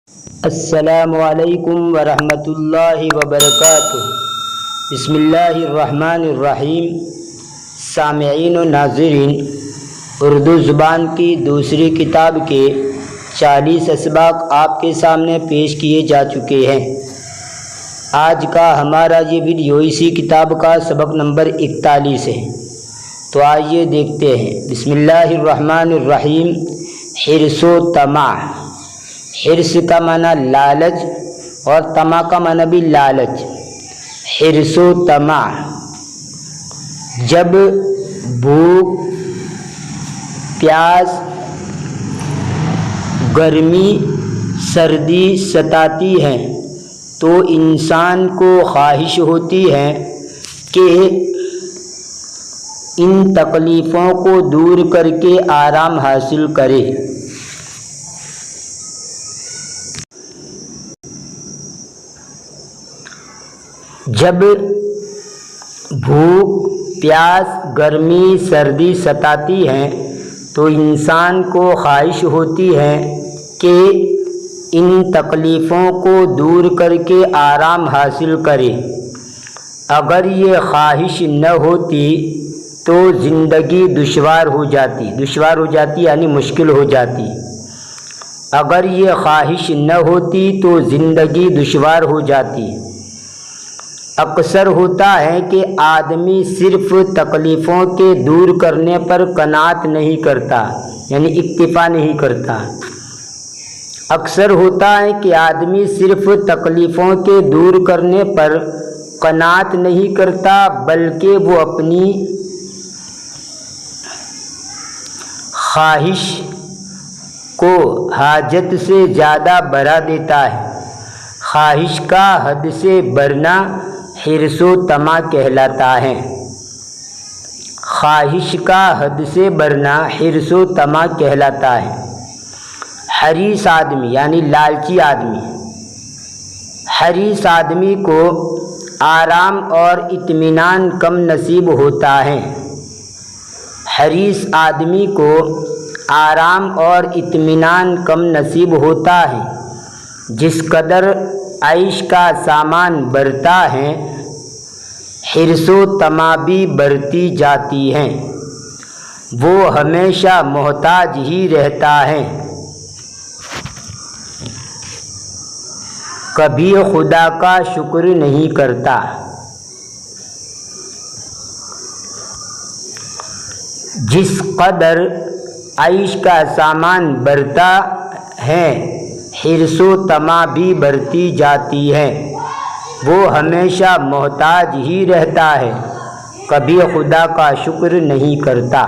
السلام علیکم ورحمۃ اللہ وبرکاتہ۔ بسم اللہ الرحمن الرحیم۔ سامعین و ناظرین، اردو زبان کی دوسری کتاب کے 40 اسباق آپ کے سامنے پیش کیے جا چکے ہیں۔ آج کا ہمارا یہ ویڈیو اسی کتاب کا سبق نمبر 41 ہے، تو آئیے دیکھتے ہیں۔ بسم اللہ الرحمن الرحیم۔ حرص و طمع۔ حرص کا معنی لالچ اور طمع کا معنی بھی لالچ۔ حرص و طمع، جب بھوک، پیاس، گرمی، سردی ستاتی ہے تو انسان کو خواہش ہوتی ہے کہ ان تکلیفوں کو دور کر کے آرام حاصل کرے۔ جب بھوک، پیاس، گرمی، سردی ستاتی ہے تو انسان کو خواہش ہوتی ہے کہ ان تکلیفوں کو دور کر کے آرام حاصل کرے۔ اگر یہ خواہش نہ ہوتی تو زندگی دشوار ہو جاتی یعنی مشکل ہو جاتی۔ اگر یہ خواہش نہ ہوتی تو زندگی دشوار ہو جاتی۔ اکثر ہوتا ہے کہ آدمی صرف تکلیفوں کے دور کرنے پر قناعت نہیں کرتا، یعنی اکتفا نہیں کرتا۔ اکثر ہوتا ہے کہ آدمی صرف تکلیفوں کے دور کرنے پر قناعت نہیں کرتا، بلکہ وہ اپنی خواہش کو حاجت سے زیادہ بڑھا دیتا ہے۔ خواہش کا حد سے بڑھنا حرص و طمع کہلاتا ہے۔ خواہش کا حد سے بڑھنا حرص و طمع کہلاتا ہے۔ حریص آدمی یعنی لالچی آدمی، حریص آدمی کو آرام اور اطمینان کم نصیب ہوتا ہے۔ حریص آدمی کو آرام اور اطمینان کم نصیب ہوتا ہے۔ جس قدر عیش کا سامان بڑھتا ہے، حرص و طمع بھی بڑھتی جاتی ہیں۔ وہ ہمیشہ محتاج ہی رہتا ہے، کبھی خدا کا شکر نہیں کرتا۔ جس قدر عیش کا سامان بڑھتا ہے، حرص و طمع بھی بڑھتی جاتی ہے۔ وہ ہمیشہ محتاج ہی رہتا ہے، کبھی خدا کا شکر نہیں کرتا۔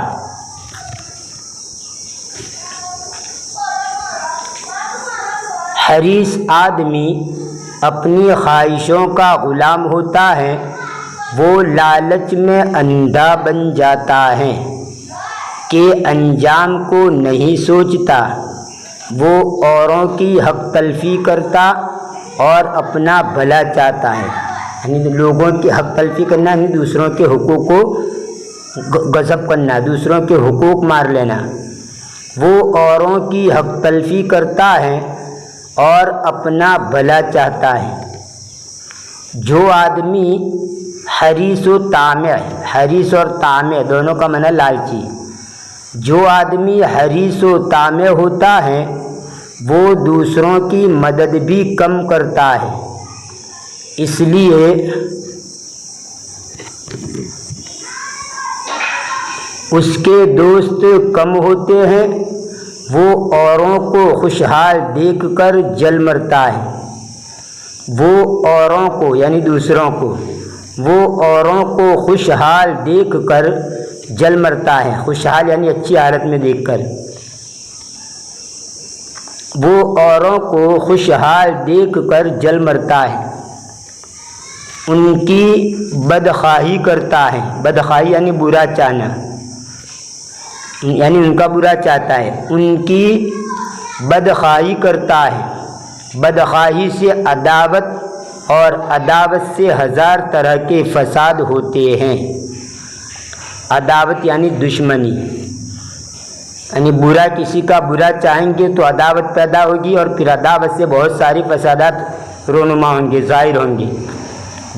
حریص آدمی اپنی خواہشوں کا غلام ہوتا ہے۔ وہ لالچ میں اندھا بن جاتا ہے کہ انجام کو نہیں سوچتا۔ وہ اوروں کی حق تلفی کرتا اور اپنا بھلا چاہتا ہے، یعنی لوگوں کی حق تلفی کرنا یعنی دوسروں کے حقوق کو غصب کرنا، دوسروں کے حقوق مار لینا۔ وہ اوروں کی حق تلفی کرتا ہے اور اپنا بھلا چاہتا ہے۔ جو آدمی حریص و طامع، حریص اور طامع دونوں کا معنی لالچی، جو آدمی حریص و طامع ہوتا ہے وہ دوسروں کی مدد بھی کم کرتا ہے۔ اس لیے اس کے دوست کم ہوتے ہیں۔ وہ اوروں کو خوشحال دیکھ کر جل مرتا ہے۔ وہ اوروں کو یعنی دوسروں کو، وہ اوروں کو خوشحال دیکھ کر جل مرتا ہے۔ خوشحال یعنی اچھی حالت میں دیکھ کر۔ وہ اوروں کو خوشحال دیکھ کر جل مرتا ہے۔ ان کی بدخواہی کرتا ہے۔ بدخواہی یعنی برا چاہنا، یعنی ان کا برا چاہتا ہے۔ ان کی بدخواہی کرتا ہے۔ بدخواہی سے عداوت اور عداوت سے ہزار طرح کے فساد ہوتے ہیں۔ عداوت یعنی دشمنی، یعنی برا کسی کا برا چاہیں گے تو عداوت پیدا ہوگی اور پھر عداوت سے بہت ساری فسادات رونما ہوں گے، ظاہر ہوں گے۔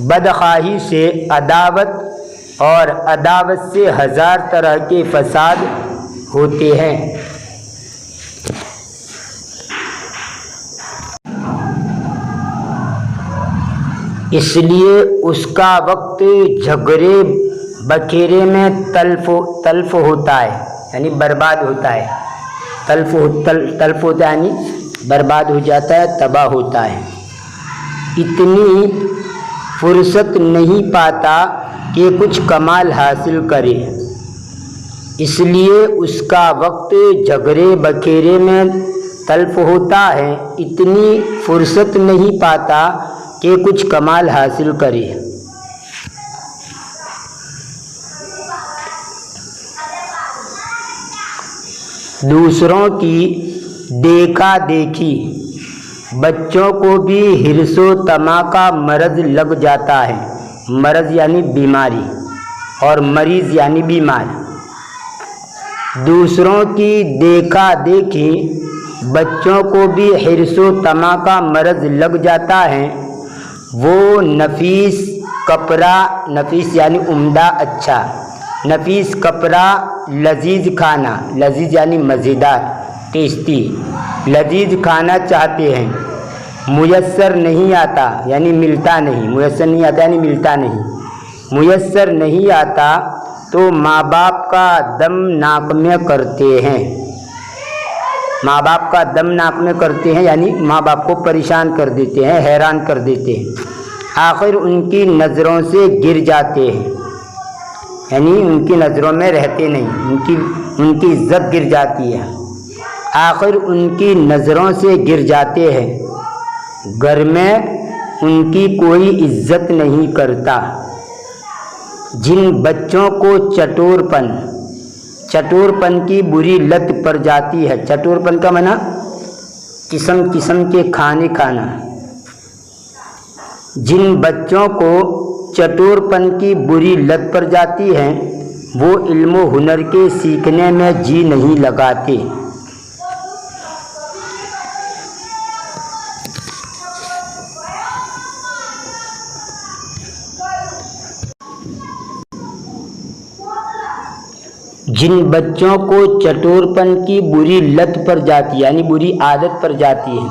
بدخواہی سے عداوت اور عداوت سے ہزار طرح کے فساد ہوتے ہیں۔ اس لیے اس کا وقت جھگڑے بکھیرے میں تلف ہوتا ہے، یعنی برباد ہوتا ہے۔ تلف ہوتا ہے یعنی برباد ہو جاتا ہے، تباہ ہوتا ہے۔ اتنی فرصت نہیں پاتا کہ کچھ کمال حاصل کرے، اس لیے اس کا وقت جھگڑے بکھیرے میں تلف ہوتا ہے، اتنی فرصت نہیں پاتا کہ کچھ کمال حاصل کرے۔ دوسروں کی دیکھا دیکھی بچوں کو بھی حرص و طمع کا مرض لگ جاتا ہے۔ مرض یعنی بیماری اور مریض یعنی بیمار۔ دوسروں کی دیکھا دیکھی بچوں کو بھی حرص و طمع کا مرض لگ جاتا ہے۔ وہ نفیس کپڑا، نفیس یعنی عمدہ، اچھا، نفیس کپڑا، لذیذ کھانا، لذیذ یعنی مزیدار، ٹیسٹی، لذیذ کھانا چاہتے ہیں، میسر نہیں آتا یعنی ملتا نہیں، میسر نہیں آتا یعنی ملتا نہیں، میسر نہیں آتا تو ماں باپ کا دم ناک میں کرتے ہیں۔ ماں باپ کا دم ناک میں کرتے ہیں یعنی ماں باپ کو پریشان کر دیتے ہیں، حیران کر دیتے ہیں۔ آخر ان کی نظروں سے گر جاتے ہیں، یعنی ان کی نظروں میں رہتے نہیں، ان کی عزت گر جاتی ہے۔ آخر ان کی نظروں سے گر جاتے ہیں، گھر میں ان کی کوئی عزت نہیں کرتا۔ جن بچوں کو چٹور پن کی بری لت پڑ جاتی ہے، چٹور پن کا معنی قسم قسم کے کھانے کھانا۔ جن بچوں کو چٹور پن کی بری لت پڑ جاتی ہے وہ علم و ہنر کے سیکھنے میں جی نہیں لگاتے۔ جن بچوں کو چٹور پن کی بری لت پڑ جاتی ہے یعنی بری عادت پڑ جاتی ہے،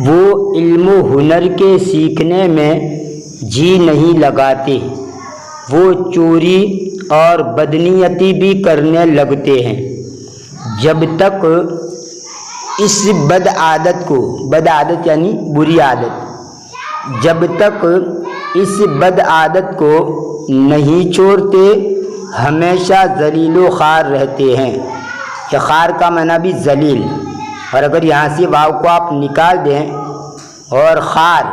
وہ علم و ہنر کے سیکھنے میں جی نہیں لگاتے، وہ چوری اور بدنیتی بھی کرنے لگتے ہیں۔ جب تک اس بد عادت یعنی بری عادت، جب تک اس بد عادت کو نہیں چھوڑتے ہمیشہ ذلیل و خوار رہتے ہیں۔ یہ خوار کا معنی بھی ذلیل، اور اگر یہاں سے واو کو آپ نکال دیں اور خوار،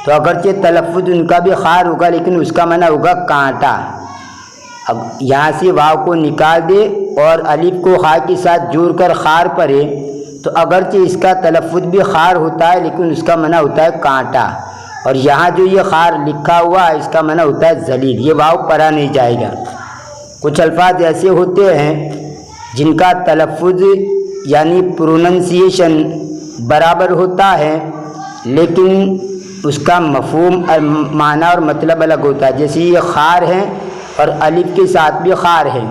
تو اگرچہ تلفظ ان کا بھی خوار ہوگا لیکن اس کا معنی ہوگا کانٹا۔ اب یہاں سے واو کو نکال دے اور الف کو خا کے ساتھ جوڑ کر خوار پڑھے تو اگرچہ اس کا تلفظ بھی خوار ہوتا ہے لیکن اس کا معنی ہوتا ہے کانٹا، اور یہاں جو یہ خوار لکھا ہوا ہے اس کا معنی ہوتا ہے ذلیل، یہ واو پڑھا نہیں جائے گا۔ کچھ الفاظ ایسے ہوتے ہیں جن کا تلفظ یعنی پروننسیشن برابر ہوتا ہے لیکن اس کا مفہوم معنی اور مطلب الگ ہوتا ہے، جیسے یہ خار ہے اور الف کے ساتھ بھی خار ہے،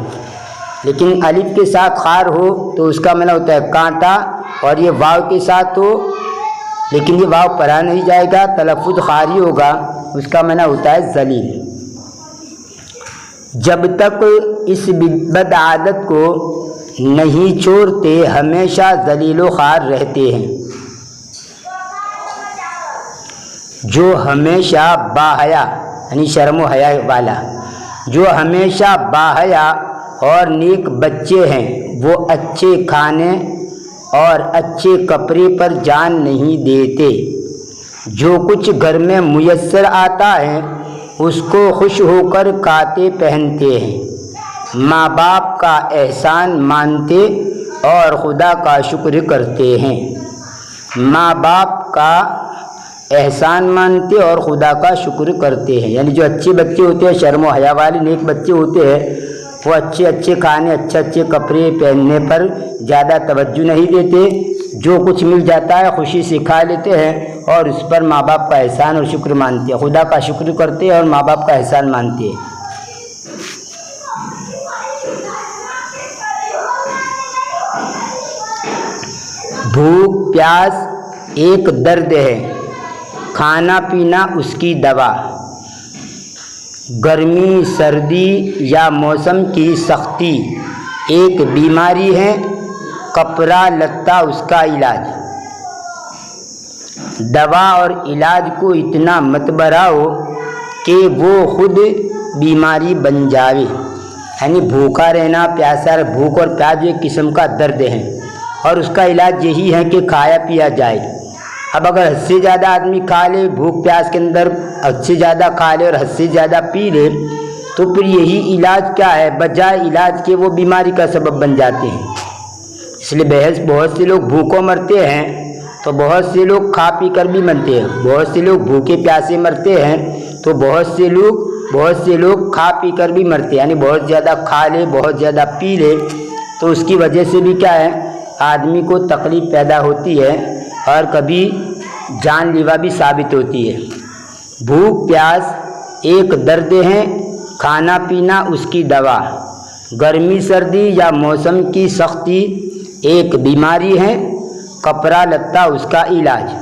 لیکن الف کے ساتھ خار ہو تو اس کا معنی ہوتا ہے کانٹا، اور یہ واو کے ساتھ ہو لیکن یہ واو پڑھا نہیں جائے گا، تلفظ خاری ہوگا، اس کا معنی ہوتا ہے ذلیل۔ جب تک اس بد عادت کو نہیں چھوڑتے ہمیشہ ذلیل و خوار رہتے ہیں۔ جو ہمیشہ باحیا یعنی شرم و حیا والا، جو ہمیشہ باحیا اور نیک بچے ہیں وہ اچھے کھانے اور اچھے کپڑے پر جان نہیں دیتے۔ جو کچھ گھر میں میسر آتا ہے اس کو خوش ہو کر کھاتے پہنتے ہیں، ماں باپ کا احسان مانتے اور خدا کا شکر کرتے ہیں۔ ماں باپ کا احسان مانتے اور خدا کا شکر کرتے ہیں. یعنی جو اچھے بچے ہوتے ہیں، شرم و حیا والے نیک بچے ہوتے ہیں، وہ اچھے اچھے کھانے، اچھے کپڑے پہننے پر زیادہ توجہ نہیں دیتے. جو کچھ مل جاتا ہے خوشی سے کھا لیتے ہیں اور اس پر ماں باپ کا احسان اور شکر مانتے ہیں. خدا کا شکر کرتے ہیں اور ماں باپ کا احسان مانتے ہیں. بھوک پیاس ایک درد ہے، کھانا پینا اس کی دوا. گرمی سردی یا موسم کی سختی ایک بیماری ہے، کپڑا لتا اس کا علاج. دوا اور علاج کو اتنا مت بڑھاؤ کہ وہ خود بیماری بن جاوے. یعنی بھوکا رہنا، پیاسا، بھوک اور پیاس ایک قسم کا درد ہے اور اس کا علاج یہی ہے کہ کھایا پیا جائے. اب اگر حد سے زیادہ آدمی کھا لے، بھوک پیاس کے اندر حد سے زیادہ کھا لے اور حد سے زیادہ پی لے، تو پھر یہی علاج کیا ہے؟ بجائے علاج کے وہ بیماری کا سبب بن جاتے ہیں. اس لیے بہت سے لوگ بھوکوں مرتے ہیں تو بہت سے لوگ کھا پی کر بھی مرتے ہیں. بہت سے لوگ بھوکے پیاسے مرتے ہیں تو بہت سے لوگ کھا پی کر بھی مرتے ہیں. یعنی بہت زیادہ کھا لے، بہت زیادہ پی لے تو اس کی وجہ سے بھی کیا ہے؟ آدمی کو تکلیف پیدا ہوتی ہے اور کبھی جان لیوا بھی ثابت ہوتی ہے. بھوک پیاس ایک درد ہے، کھانا پینا اس کی دوا. گرمی سردی یا موسم کی سختی ایک بیماری ہے، کپڑا لتا اس کا علاج.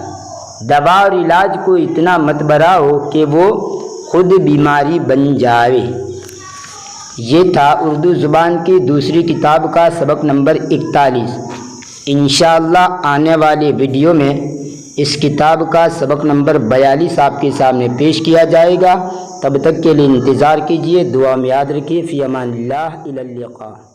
دوا اور علاج کو اتنا مت بڑھاؤ کہ وہ خود بیماری بن جائے. یہ تھا اردو زبان کی دوسری کتاب کا سبق نمبر 41. انشاءاللہ آنے والے ویڈیو میں اس کتاب کا سبق نمبر 42 آپ کے سامنے پیش کیا جائے گا. تب تک کے لیے انتظار کیجیے. دعا میں یاد رکھیے. فی امان اللہ، الی اللقاء.